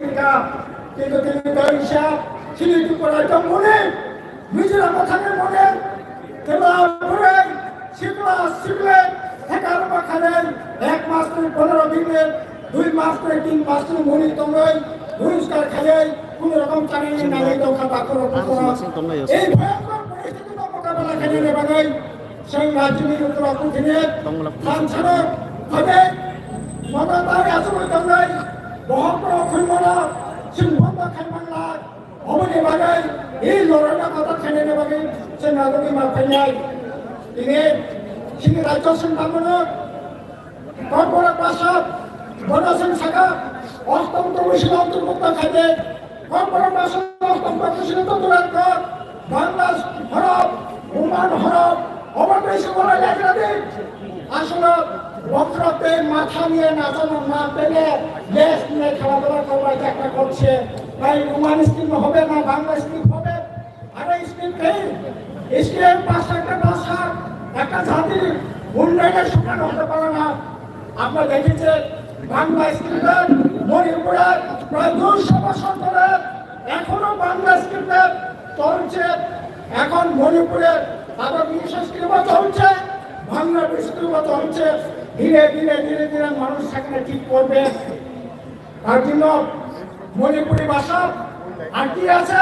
কিন্তু তিনি দরিশা সিলিটি পড়াইতে মনে নিজেরা কথাকে মনে তেলা পড়ে শিখলে ঠেকার মাখালেন 1 মাস থেকে 15 দিনের 2 মাস থেকে 3 মাস থেকে মনি তোমরাই পুরস্কার খেলে কোন রকম চালিয়ে নামে দোকান বাকর এই ভয়ঙ্কর পরিস্থিতির মোকাবেলা খেলে নেবে সেই রাজনীতির উপর অকুঠিনে সাংসদ হবে মমতার আসলে তোমরাই বহর খুলবনা সিংহন্দ খাইমানলা অবনি বাগাই এই লড়াইটা কথা খেলে নেবে সে নাগরিক মাফাইয়াই তিনি সিংহ রাজ্য সংবাদন কর্পোরেট প্রশাসক বনসং শাখা অষ্টম কমিশন অন্তর্ভুক্ত খাতে কর্পোরেট প্রশাসন অষ্টম কমিশন তদন্ত বাংলা হরফ রোমান হরফ অবদেশে বলা লেখা আসলে বক্তব্যে মাথা নিয়ে নাচানো না পেলে দেশ নিয়ে খেলাধুলা করবার চেষ্টা করছে তাই রোমান স্কিম হবে না বাংলা স্কিম হবে আর এই স্কিম স্কিম একটা ভাষা একটা জাতির উন্নয়নের সুখান হতে পারে না আপনারা দেখেছেন বাংলা স্কিমের মণিপুরের প্রায় 200 বছর ধরে এখনো বাংলা স্কিমের চলছে এখন মণিপুরের তাদের বিশেষ স্কিমও চলছে বাংলা স্কিমও চলছে ধীরে ধীরে ধীরে ধীরে মানুষ সেখানে ঠিক করবে তার জন্য মণিপুরি ভাষা আর কি আছে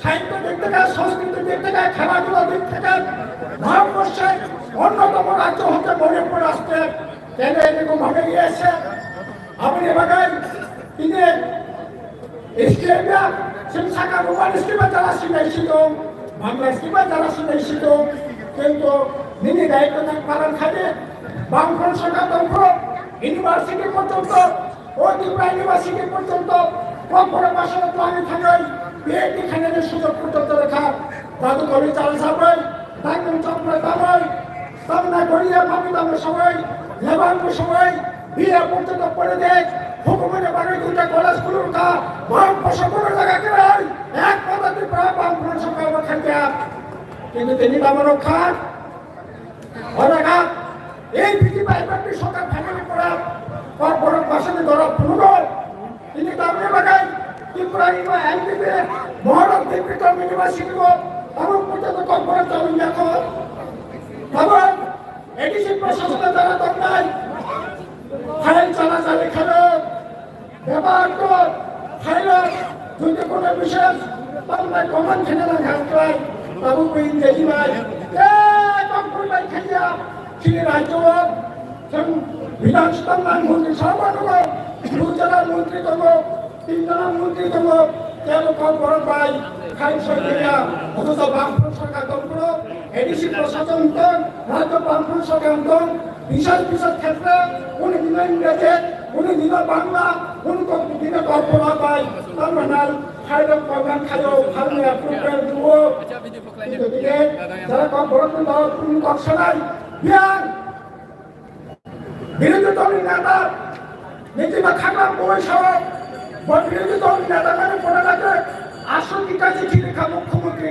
সাহিত্য দিক থেকে সংস্কৃতির দিক থেকে খেলাধুলার দিক থেকে ভারতবর্ষের অন্যতম রাজ্য হতে মণিপুর আসতে কেন এরকম ভাবে গিয়েছে আপনি এবার তিনি স্টেডিয়া শিক্ষা রোমান স্কিমে যারা শিখেছিল বাংলা স্কিমে যারা শিখেছিল কিন্তু তিনি দায়িত্ব পালন খাবে বামফ্রন্ট সরকারতন্ত্র ইউনিভার্সিটি পর্যন্ত ও ত্রিপুরা ইউনিভার্সিটি পর্যন্ত কর্পোরেট ভাষার প্লানে থাকায় পিএইচডি খানের সুযোগ পর্যন্ত রেখা জাদুঘরি চাল সাবাই ডাইমন চক্র দাবাই সামনা গড়িয়া ভাবি দামের সময় লেবাঙ্গের সময় বিয়ে পর্যন্ত পড়ে দেয় হুকুমের বাড়ি 2টা কলেজগুলোর কা ভারতবর্ষ কোনো জায়গা করে এক পদ্ধতি প্রায় বামফ্রন্ট সরকার খাইতে কিন্তু তিনি দামের খান অনেকা এই পৃথিবী একটি সরকার ফ্যামিলি করা কর্পোরেট ভাষাতে ধরা পুনর তিনি দামে বাগাই ত্রিপুরা এমপিতে মহারাজ ডিপ্রিটর ইউনিভার্সিটি এবং পর্যন্ত কর্পোরেট চালু দেখো এবং এডিসি প্রশাসনের দ্বারা দরকার ফাইল চালাচালি খেলো ব্যবহার কর ফাইল যদি কোনো বিশেষ বাংলায় কমান খেলে না ঘাটলাই বাবু ইংরেজি ভাই কম্পুর ভাই খাইয়া তিনি রাজ্য বিধানসভা মন্ত্রী সর্বানুগ 2 জেলার মন্ত্রী করব 3 জেলার মন্ত্রী করব কেন কর্পোরেট ভাই খাই সরকারিয়া অথচ বামফ্রন্ট সরকার তন্ত্র এডিসি প্রশাসন রাজ্য বামফ্রন্ট সরকার বিশেষ বিশেষ ক্ষেত্রে কোন দিন ইংরেজি কোন দিন বাংলা কোন দিন কর্পোরেট ভাই তার মানে খাইলাম প্রধান খাইও খাইলে অ্যাপ্রুভেল দিব যারা কর্পোরেট কোন কক্ষ নাই বিহার বিরোধী দলের নেতা নীতিমা খাগড়া পৌরসহ বিরোধী দলের নেতা মানে পড়ে লাগে আসল টিকা চিঠি লেখা মুখ্যমন্ত্রী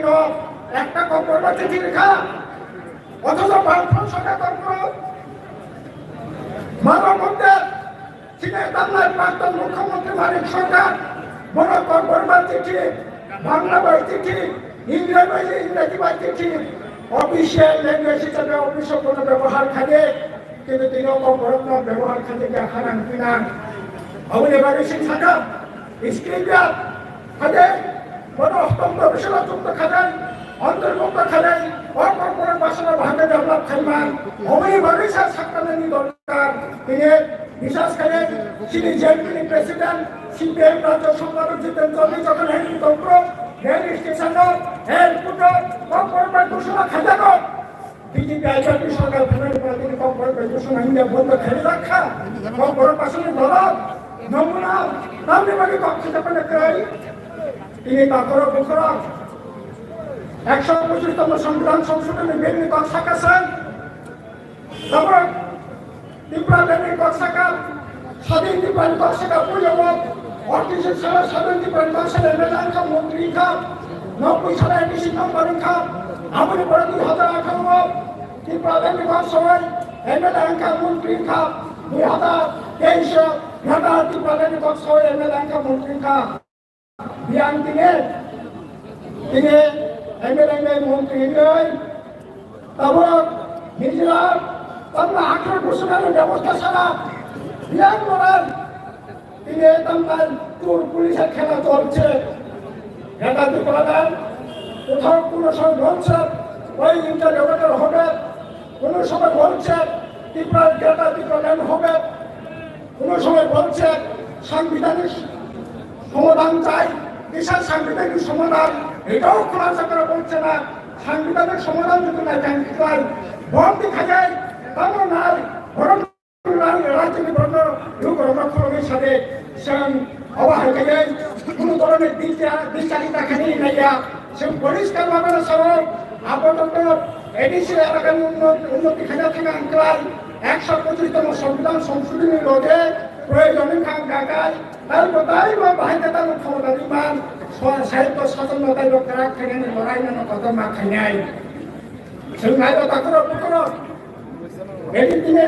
একটা কর্পোরেট চিঠি লেখা অথচ বামফ্রন্ট সরকার কর্পোরেট মানব মধ্যে চীনের বাংলার প্রাক্তন মুখ্যমন্ত্রী মানিক সরকার বড় কর্পোরেট চিঠি বাংলা বই চিঠি ইংরেজি বই চিঠি অফিসিয়াল ল্যাঙ্গুয়েজ হিসেবে অফিসিয়াল কোনো ব্যবহার খাবে কিন্তু তিনি কর্পোরেট ব্যবহার খাতে হারান কিনা অবনি বাগেশিং শাখা স্ক্রিপ্ট খাতে বড় অষ্টম প্রফেশনাল যুক্ত খাতেন অন্তর্ভুক্ত খাতেন অকর্পোরেট ভাষা ভাগে ডেভেলপ খাইমান অবনি বাগেশার সাক্ষাৎকার দরকার তিনি বিশেষ করে তিনি জেএমপি প্রেসিডেন্ট সিপিএম রাজ্য সম্পাদক জিতেন চৌধুরী যখন helicopter rail station airport corporate ঘোষণা খাতেন বিজেপি আইডি সরকার ফেরার পর তিনি কর্পোরেট ঘোষণা ইন্ডিয়া বন্ধ খেলে রাখা কর্পোরেট ভাষণের দরদ নমুনা নামে বাকি কক্ষিতে পেলে তিনি বাকর বুকরা 125তম সংবিধান সংশোধনী বিল কনসাকাছেন তারপর ত্রিপুরা লেনি কনসাকা স্বাধীন ত্রিপুরা কনসাকা পুজো 38 সালে স্বাধীন ত্রিপুরা কনসাকা মেধানকা মন্ত্রী খা 90 সালে এডিসি নম্বর খা আমনি পরে 2018 ত্রিপুরা লেনি কনসাকা এমএলএ মন্ত্রী খা 2023 Ngata ti pala ni Tok Soy MLA ka mungkin ka biang tinggal MLA mungkin ini tabur hijrah tanpa akar kusuran ব্যবস্থা ছাড়া বিয়ান করার তিনি তার চোর পুলিশের খেলা চলছে এটা তো করার কোথাও কোনো সময় বলছে ওই ইন্টারভিউটার হবে কোনো সময় বলছে ত্রিপুরার ডেটা বিকল্যাণ হবে কোনো সময় বলছে সাংবিধানিক সমাধান চাই বিশাল সাংবিধানিক সমাধান এটাও খোলাসা করে বলছে না সাংবিধানিক সমাধান যদি না চাই ভোট দেখা যায় তারও নাই ভোট রাজনীতি বন্ধ রক্ষণের সাথে অবহেলা যায় কোনো ধরনের বিচারিতা খানি নাইয়া সে পরিষ্কারভাবে সরল আপাতত এডিসি এলাকার উন্নতি খাজা থেকে আঙ্কলায় 125তম সংবিধান সংশোধনী রোধে প্রয়োজনীয় খান গাগায় তারপর তাই বাহিনী তার ক্ষমতা বিমান সাহিত্য স্বাধীনতায় রক্ষা রাখেন লড়াই নানা কথা মা খাই নাই সেই নাইবা তাকে পুকুর এদিন দিনে